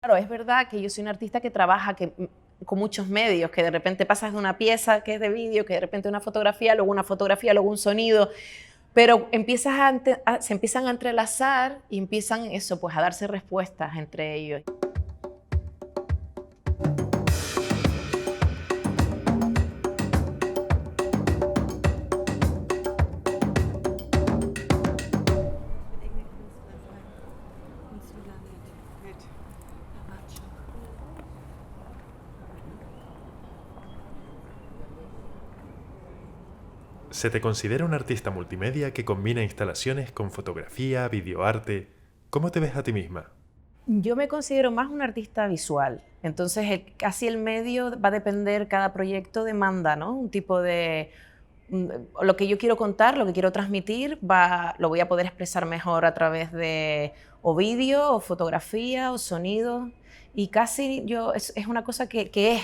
Claro, es verdad que yo soy una artista que trabaja con muchos medios, que de repente pasas de una pieza que es de vídeo, que de repente una fotografía, luego un sonido, pero se empiezan a entrelazar y empiezan eso, pues a darse respuestas entre ellos. Se te considera un artista multimedia que combina instalaciones con fotografía, videoarte. ¿Cómo te ves a ti misma? Yo me considero más un artista visual, entonces casi el medio va a depender, cada proyecto demanda, ¿no? Un tipo de... Lo que yo quiero contar, lo que quiero transmitir, lo voy a poder expresar mejor a través de o vídeo, o fotografía, o sonido, y casi es una cosa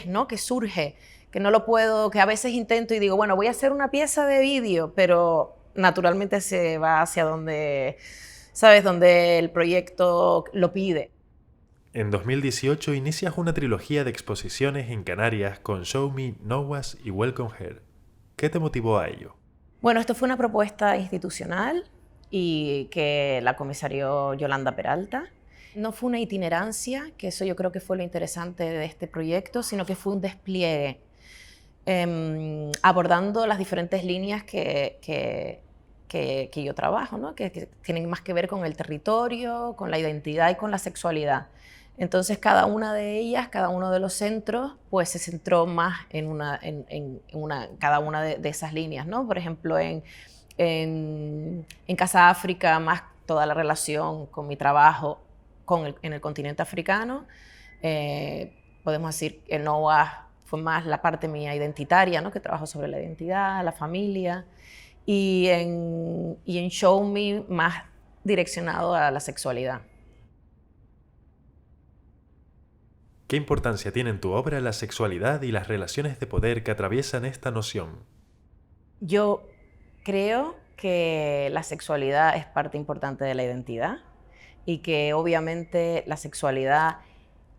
¿no? Que surge, que no lo puedo, que a veces intento y digo, bueno, voy a hacer una pieza de vídeo, pero naturalmente se va hacia donde, ¿sabes? Donde el proyecto lo pide. En 2018 inicias una trilogía de exposiciones en Canarias con Show Me, Nowas y Welcome Here. ¿Qué te motivó a ello? Bueno, esto fue una propuesta institucional y que la comisarió Yolanda Peralta. No fue una itinerancia, que eso yo creo que fue lo interesante de este proyecto, sino que fue un despliegue abordando las diferentes líneas que yo trabajo, ¿no? Que tienen más que ver con el territorio, con la identidad y con la sexualidad. Entonces, cada una de ellas, cada uno de los centros, pues se centró más en cada una de esas líneas, ¿no? Por ejemplo, en Casa África, más toda la relación con mi trabajo en el continente africano. Podemos decir que NOA fue más la parte mía identitaria, ¿no? Que trabajo sobre la identidad, la familia. Y en Show Me, más direccionado a la sexualidad. ¿Qué importancia tiene en tu obra la sexualidad y las relaciones de poder que atraviesan esta noción? Yo creo que la sexualidad es parte importante de la identidad y que obviamente la sexualidad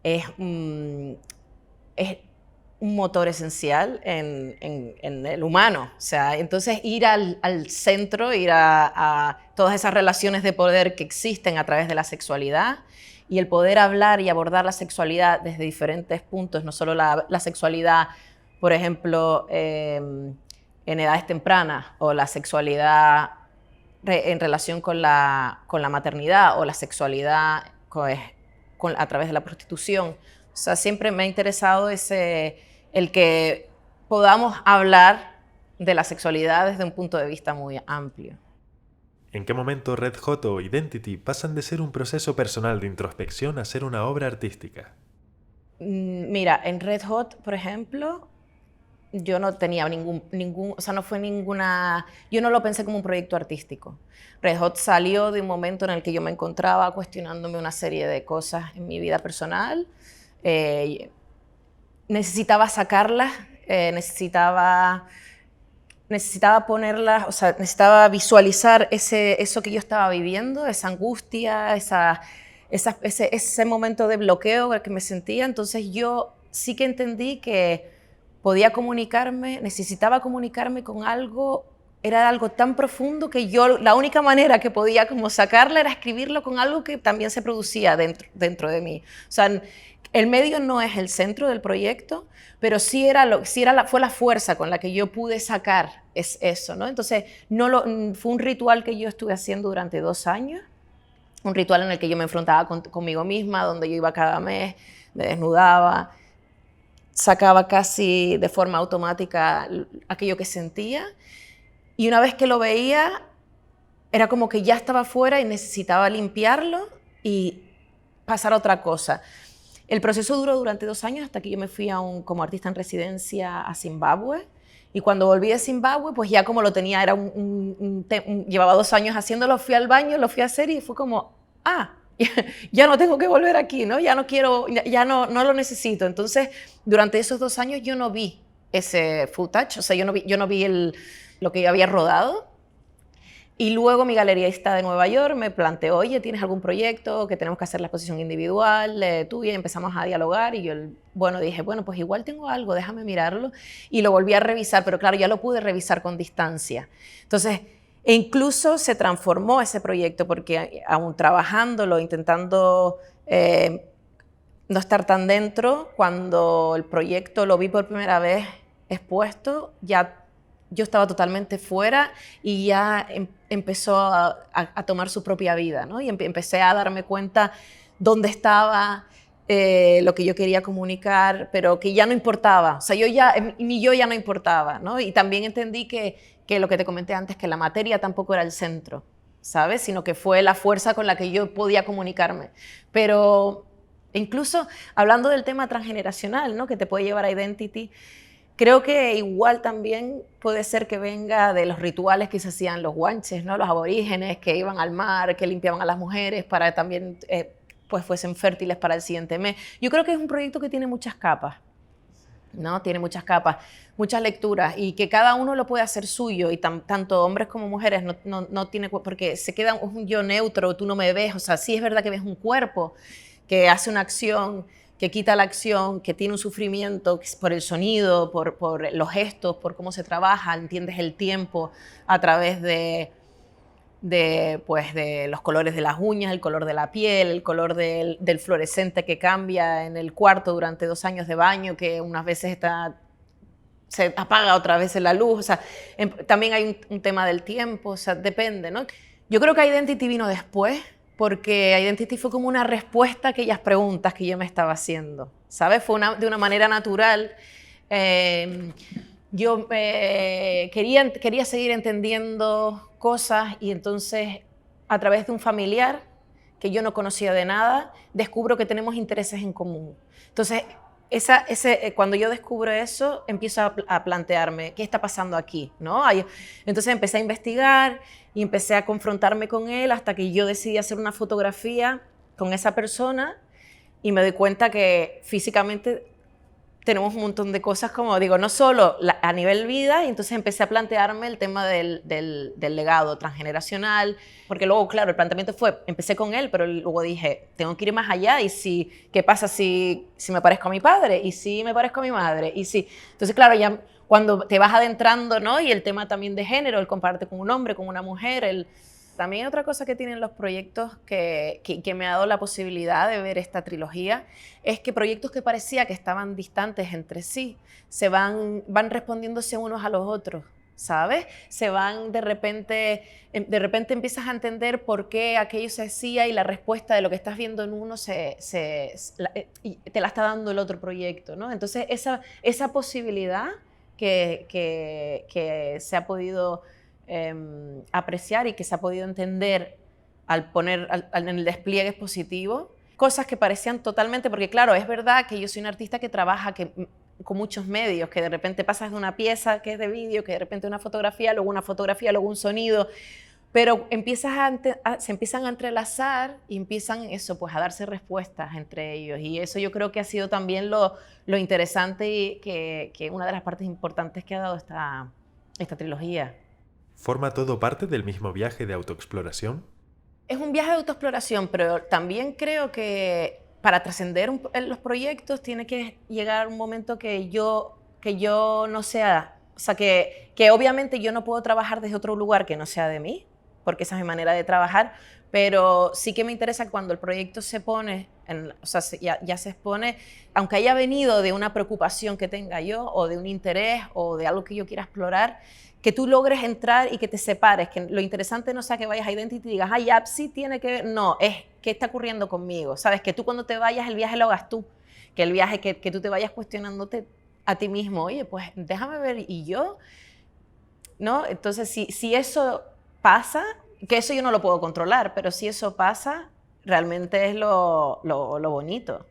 es un motor esencial en el humano. O sea, entonces ir al centro, ir a todas esas relaciones de poder que existen a través de la sexualidad y el poder hablar y abordar la sexualidad desde diferentes puntos, no solo la sexualidad, por ejemplo, en edades tempranas, o la sexualidad en relación con la maternidad, o la sexualidad a través de la prostitución. O sea, siempre me ha interesado el que podamos hablar de la sexualidad desde un punto de vista muy amplio. ¿En qué momento Red Hot o Identity pasan de ser un proceso personal de introspección a ser una obra artística? Mira, en Red Hot, por ejemplo, yo no tenía o sea, no fue ninguna, yo no lo pensé como un proyecto artístico. Red Hot salió de un momento en el que yo me encontraba cuestionándome una serie de cosas en mi vida personal. Necesitaba sacarlas, necesitaba ponerlas, o sea, necesitaba visualizar eso que yo estaba viviendo, esa angustia, ese momento de bloqueo que me sentía. Entonces yo sí que entendí que podía comunicarme, necesitaba comunicarme con algo, era algo tan profundo que yo la única manera que podía como sacarla era escribirlo con algo que también se producía dentro de mí. O sea, el medio no es el centro del proyecto, pero fue la fuerza con la que yo pude sacar eso, ¿no? Entonces, fue un ritual que yo estuve haciendo durante 2 años, un ritual en el que yo me enfrentaba conmigo misma, donde yo iba cada mes, me desnudaba, sacaba casi de forma automática aquello que sentía, y una vez que lo veía, era como que ya estaba fuera y necesitaba limpiarlo y pasar a otra cosa. El proceso duró durante 2 años hasta que yo me fui como artista en residencia a Zimbabue. Y cuando volví de Zimbabue, pues ya como lo tenía, llevaba 2 años haciéndolo, fui al baño, lo fui a hacer y fue como, ya no tengo que volver aquí, ¿no? Ya no quiero, ya no lo necesito. Entonces, durante esos 2 años yo no vi ese footage, o sea, yo no vi lo que yo había rodado. Y luego mi galerista de Nueva York me planteó, oye, ¿tienes algún proyecto que tenemos que hacer la exposición individual tuya? Y empezamos a dialogar y yo, bueno, dije, bueno, pues igual tengo algo, déjame mirarlo. Y lo volví a revisar, pero claro, ya lo pude revisar con distancia. Entonces, e incluso se transformó ese proyecto porque aún trabajándolo, intentando no estar tan dentro, cuando el proyecto lo vi por primera vez expuesto, ya yo estaba totalmente fuera y ya empezó a tomar su propia vida, ¿no? Y empecé a darme cuenta dónde estaba, lo que yo quería comunicar, pero que ya no importaba. O sea, mi yo ya no importaba, ¿no? Y también entendí que lo que te comenté antes, que la materia tampoco era el centro, ¿sabes? Sino que fue la fuerza con la que yo podía comunicarme. Pero incluso hablando del tema transgeneracional, ¿no? Que te puede llevar a Identity, creo que igual también puede ser que venga de los rituales que se hacían los guanches, ¿no? Los aborígenes que iban al mar, que limpiaban a las mujeres para también pues fuesen fértiles para el siguiente mes. Yo creo que es un proyecto que tiene muchas capas, ¿no? Tiene muchas capas, muchas lecturas y que cada uno lo puede hacer suyo y tanto hombres como mujeres no tiene, porque se queda un yo neutro, tú no me ves, o sea, sí es verdad que ves un cuerpo que hace una acción, que quita la acción, que tiene un sufrimiento por el sonido, por los gestos, por cómo se trabaja, entiendes el tiempo a través pues, de los colores de las uñas, el color de la piel, el color del fluorescente que cambia en el cuarto durante 2 años de baño, que unas veces se apaga, otra vez la luz. O sea, también hay un tema del tiempo, o sea, depende, ¿no? Yo creo que Identity vino después, porque Identity fue como una respuesta a aquellas preguntas que yo me estaba haciendo, ¿sabes? Fue de una manera natural. Yo quería seguir entendiendo cosas y entonces a través de un familiar que yo no conocía de nada, descubro que tenemos intereses en común. Entonces, cuando yo descubro eso, empiezo a plantearme qué está pasando aquí, ¿no? Entonces empecé a investigar y empecé a confrontarme con él hasta que yo decidí hacer una fotografía con esa persona y me doy cuenta que físicamente tenemos un montón de cosas, como digo, no solo a nivel vida, y entonces empecé a plantearme el tema del legado transgeneracional, porque luego, claro, el planteamiento fue, empecé con él, pero luego dije, tengo que ir más allá, y ¿qué pasa si me parezco a mi padre? ¿Y si me parezco a mi madre? ¿Y si? Entonces, claro, ya cuando te vas adentrando, ¿no? Y el tema también de género, el compararte con un hombre, con una mujer, También otra cosa que tienen los proyectos que me ha dado la posibilidad de ver esta trilogía es que proyectos que parecía que estaban distantes entre sí van respondiéndose unos a los otros, ¿sabes? de repente empiezas a entender por qué aquello se hacía y la respuesta de lo que estás viendo en uno y te la está dando el otro proyecto, ¿no? Entonces esa posibilidad que se ha podido apreciar y que se ha podido entender al poner en el despliegue expositivo, cosas que parecían totalmente, porque claro, es verdad que yo soy una artista que trabaja con muchos medios, que de repente pasas de una pieza que es de vídeo, que de repente una fotografía, luego un sonido, pero se empiezan a entrelazar y empiezan eso, pues a darse respuestas entre ellos, y eso yo creo que ha sido también lo interesante y que una de las partes importantes que ha dado esta trilogía. ¿Forma todo parte del mismo viaje de autoexploración? Es un viaje de autoexploración, pero también creo que para trascender los proyectos tiene que llegar un momento que yo no sea, o sea, que obviamente yo no puedo trabajar desde otro lugar que no sea de mí, porque esa es mi manera de trabajar, pero sí que me interesa cuando el proyecto se pone, o sea, ya se expone, aunque haya venido de una preocupación que tenga yo, o de un interés, o de algo que yo quiera explorar, que tú logres entrar y que te separes, que lo interesante no sea que vayas a Identity y digas, ay, ya sí tiene que ver, no, es qué está ocurriendo conmigo, ¿sabes? Que tú cuando te vayas, el viaje lo hagas tú, que el viaje, que tú te vayas cuestionándote a ti mismo, oye, pues déjame ver, ¿y yo? ¿No? Entonces, si eso pasa, que eso yo no lo puedo controlar, pero si eso pasa, realmente es lo bonito.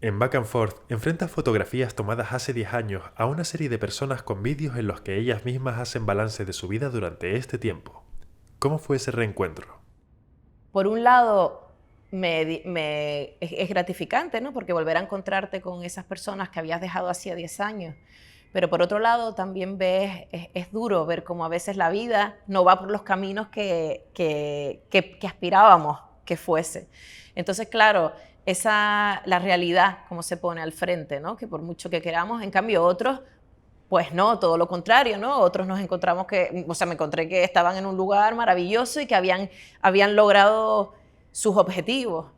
En Back and Forth enfrentas fotografías tomadas hace 10 años a una serie de personas con vídeos en los que ellas mismas hacen balance de su vida durante este tiempo. ¿Cómo fue ese reencuentro? Por un lado, es gratificante, ¿no? Porque volver a encontrarte con esas personas que habías dejado hacía 10 años, Pero por otro lado también ves, es duro ver cómo a veces la vida no va por los caminos que aspirábamos que fuese. Entonces, claro, la realidad como se pone al frente, ¿no? Que por mucho que queramos, en cambio otros, pues no, todo lo contrario, ¿no? Otros nos encontramos me encontré que estaban en un lugar maravilloso y que habían logrado sus objetivos.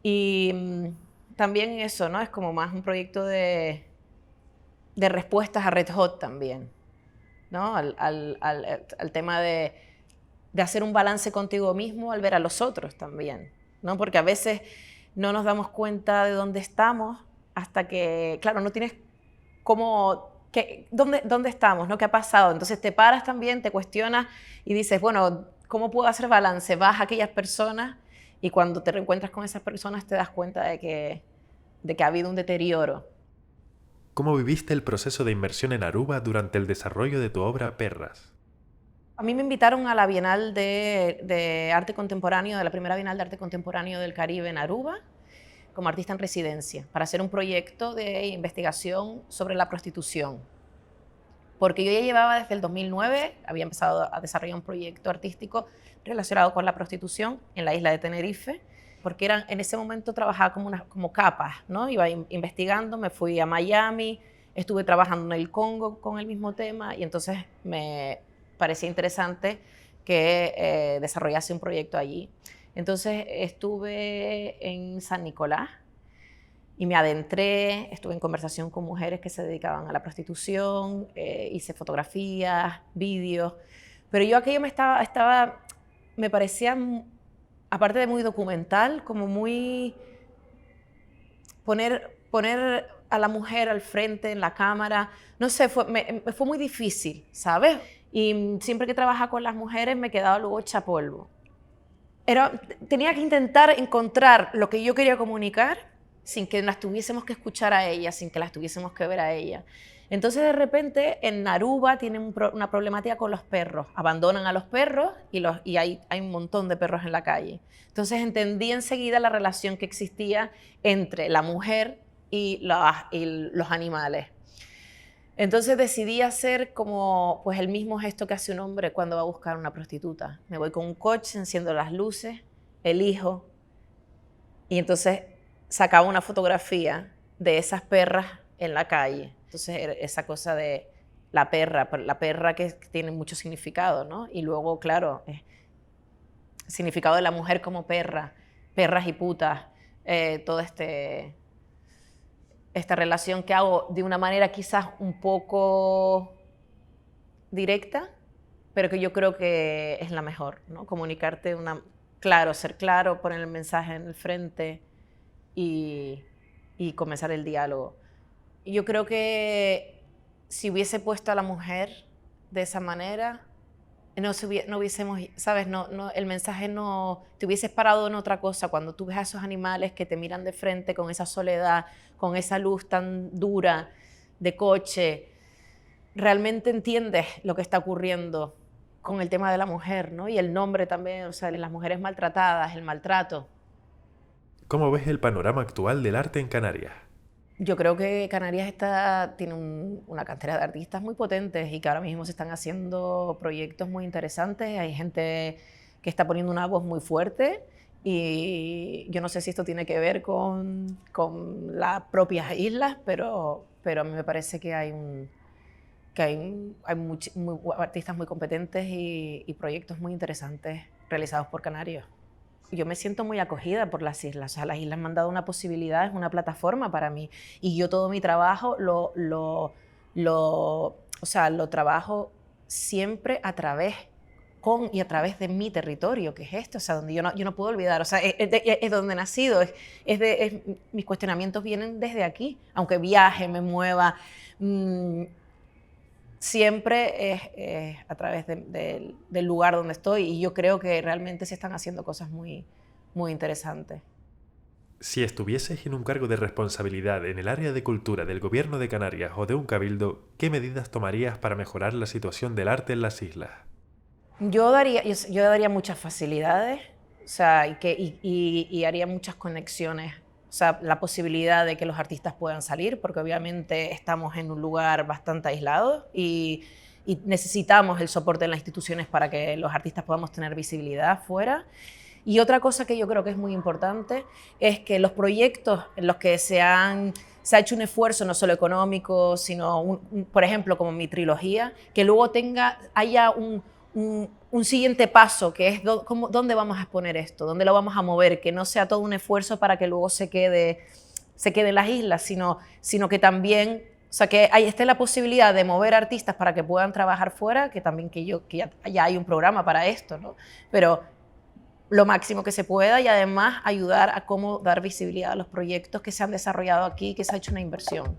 Y también eso, ¿no? Es como más un proyecto de respuestas a Red Hot también, ¿no? Al tema de hacer un balance contigo mismo al ver a los otros también, ¿no? Porque a veces no nos damos cuenta de dónde estamos hasta que, claro, no tienes dónde estamos, ¿no? ¿Qué ha pasado? Entonces te paras también, te cuestionas y dices, bueno, ¿cómo puedo hacer balance? Vas a aquellas personas y cuando te reencuentras con esas personas te das cuenta de que ha habido un deterioro. ¿Cómo viviste el proceso de inmersión en Aruba durante el desarrollo de tu obra Perras? A mí me invitaron a la Bienal de Arte Contemporáneo, de la primera Bienal de Arte Contemporáneo del Caribe en Aruba, como artista en residencia, para hacer un proyecto de investigación sobre la prostitución. Porque yo ya llevaba desde el 2009, había empezado a desarrollar un proyecto artístico relacionado con la prostitución en la isla de Tenerife, porque en ese momento trabajaba como capas, ¿no? Iba investigando, me fui a Miami, estuve trabajando en el Congo con el mismo tema y entonces me parecía interesante que desarrollase un proyecto allí. Entonces estuve en San Nicolás y me adentré, estuve en conversación con mujeres que se dedicaban a la prostitución, hice fotografías, vídeos, pero yo aquello me parecía, aparte de muy documental, como muy poner a la mujer al frente en la cámara, no sé, me fue muy difícil, ¿sabes? Y siempre que trabajaba con las mujeres me quedaba luego hecha polvo. Tenía que intentar encontrar lo que yo quería comunicar sin que las tuviésemos que escuchar a ellas, sin que las tuviésemos que ver a ellas. Entonces, de repente, en Aruba tienen una problemática con los perros. Abandonan a los perros y hay un montón de perros en la calle. Entonces, entendí enseguida la relación que existía entre la mujer y los animales. Entonces decidí hacer como pues el mismo gesto que hace un hombre cuando va a buscar una prostituta. Me voy con un coche, enciendo las luces, elijo y entonces sacaba una fotografía de esas perras en la calle. Entonces esa cosa de la perra que tiene mucho significado, ¿no? Y luego, claro, el significado de la mujer como perra, perras y putas, todo esta relación que hago de una manera quizás un poco directa, pero que yo creo que es la mejor, ¿no? Comunicarte ser claro, poner el mensaje en el frente y comenzar el diálogo. Y yo creo que si hubiese puesto a la mujer de esa manera, no hubiésemos, ¿sabes? El mensaje no, te hubieses parado en otra cosa. Cuando tú ves a esos animales que te miran de frente con esa soledad, con esa luz tan dura de coche, realmente entiendes lo que está ocurriendo con el tema de la mujer, ¿no? Y el nombre también, o sea, las mujeres maltratadas, el maltrato. ¿Cómo ves el panorama actual del arte en Canarias? Yo creo que Canarias tiene una cantera de artistas muy potentes y que ahora mismo se están haciendo proyectos muy interesantes. Hay gente que está poniendo una voz muy fuerte y yo no sé si esto tiene que ver con las propias islas, pero a mí me parece que hay artistas muy competentes y proyectos muy interesantes realizados por canarios. Yo me siento muy acogida por las islas. O sea, las islas me han dado una posibilidad, es una plataforma para mí. Y yo todo mi trabajo lo trabajo siempre a través de mi territorio, que es esto, o sea, donde yo no puedo olvidar. O sea, es donde he nacido. Mis cuestionamientos vienen desde aquí. Aunque viaje, me mueva, siempre es a través del lugar donde estoy y yo creo que realmente se están haciendo cosas muy, muy interesantes. Si estuvieses en un cargo de responsabilidad en el área de cultura del Gobierno de Canarias o de un cabildo, ¿qué medidas tomarías para mejorar la situación del arte en las islas? Yo daría muchas facilidades, o sea, y haría muchas conexiones O sea, la posibilidad de que los artistas puedan salir, porque obviamente estamos en un lugar bastante aislado y necesitamos el soporte de las instituciones para que los artistas podamos tener visibilidad fuera. Y otra cosa que yo creo que es muy importante es que los proyectos en los que se ha hecho un esfuerzo no solo económico, sino, por ejemplo, como mi trilogía, que luego haya un siguiente paso, que es dónde vamos a exponer esto, dónde lo vamos a mover, que no sea todo un esfuerzo para que luego se quede en las islas, sino que también, o sea, que ahí esté la posibilidad de mover artistas para que puedan trabajar fuera, que también que ya hay un programa para esto, ¿no? Pero lo máximo que se pueda y además ayudar a cómo dar visibilidad a los proyectos que se han desarrollado aquí, que se ha hecho una inversión.